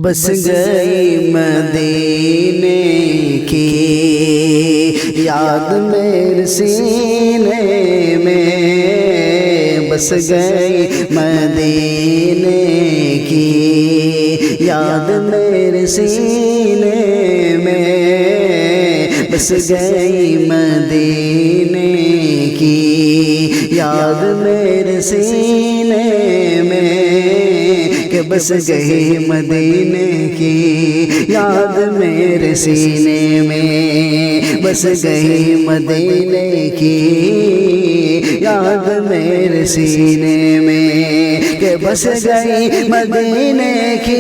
بس گئی مدینے کی یاد میرے سینے میں، بس گئی مدینے کی یاد میرے سینے میں، بس گئی مدینے کی یاد میرے سینے میں، کہ بس گئی مدینے کی یاد میرے سینے میں، بس گئی مدینے کی یاد میرے سینے میں، کہ بس گئی مدینے کی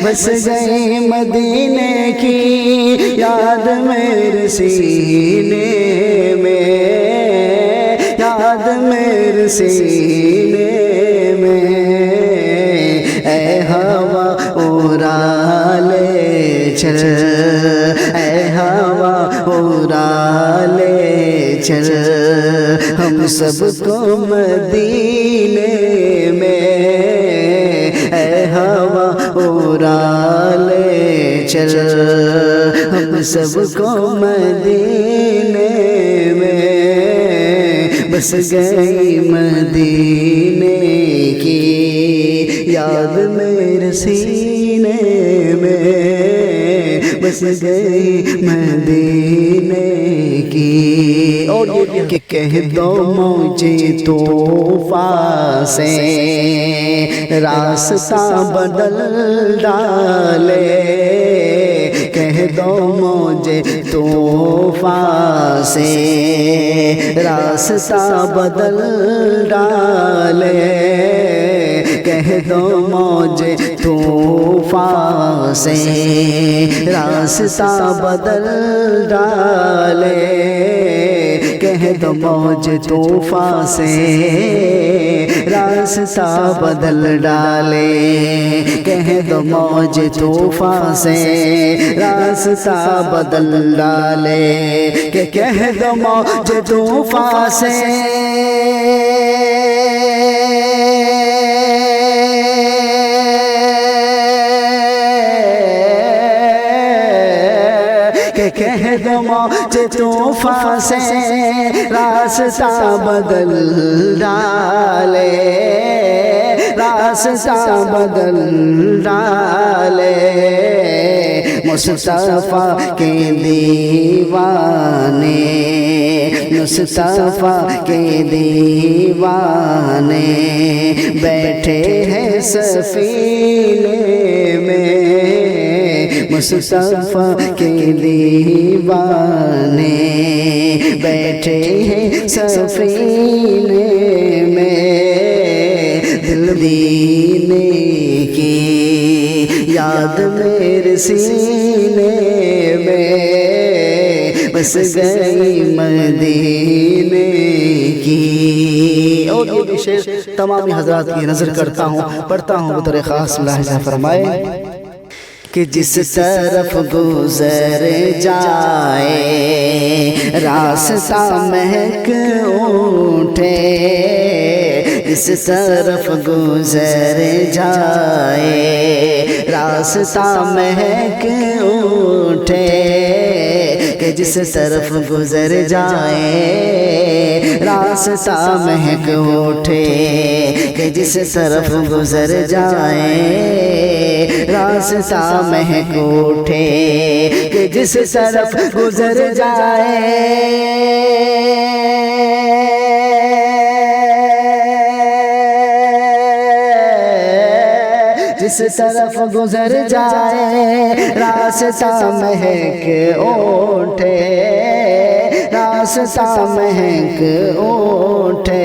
بس گئی مدینے کی یاد میرے سینے میں، یاد میرے سینے میں، اے ہوا اڑا لے چل، اے ہوا اڑا لے چل ہم سب کو مدینے میں، اے ہوا اڑا لے چل ہم سب کو مدینے میں، بس گئی مدینے کی یاد میرے سینے میں، بس گئی مدینے کی۔ اور یہ کہ کہہ دو مجھے طوفان سے راستہ بدل ڈالے، کہہ دو مجھے طوفان سے راستہ بدل ڈالے، کہہ دو مجھے طوفان سے راستہ بدل ڈالے، کہہ دو مجھے طوفان سے راستہ بدل ڈالے، کہہ دو مجھے طوفان سے راستہ بدل ڈالے، کہ کہہ دو مجھے طوفان سے کہہ دو مجھے طوفان سے راستہ بدل ڈالے، راستہ بدل ڈالے، مصطفیٰ کے دیوانے، مصطفیٰ کے دیوانے بیٹھے ہیں سفینے میں، مصطفیٰ کے دیوانے بیٹھے ہیں سفینے میں، دل دینے کی یاد میرے سینے میں، بس گئی مدینے کی۔ اور یہ شعر تمامی حضرات کی نظر کرتا ہوں، پڑھتا ہوں بطور خاص ملاحظہ فرمائے کہ جس طرف گزر جائے راستہ مہک اٹھے، جس طرف گزر جائے راستہ مہک اٹھے، کہ جس طرف گزر جائے راستہ مہک اٹھے، کہ جس طرف گزر جائے راستہ مہک اٹھے، کہ جس طرف گزر جائے جس طرف گزر جائے راستہ مہک اٹھے، راستہ مہک اٹھے،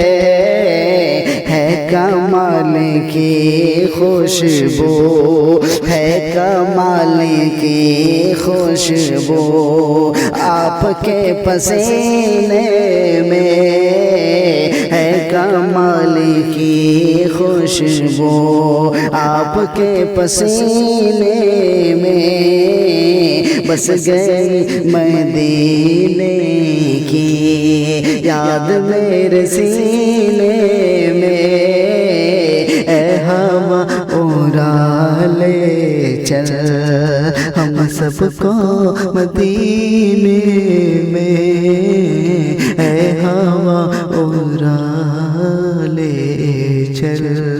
ہے کمال کی خوشبو، ہے کمال کی خوشبو آپ کے پسینے میں، ہے کمال کی خوشبو آپ کے پسینے میں، بس گئی مدینے کی یاد میرے سینے میں، اے ہوا اڑا لے چل ہم سب کو مدینے میں، اے ہوا اڑا لے چل۔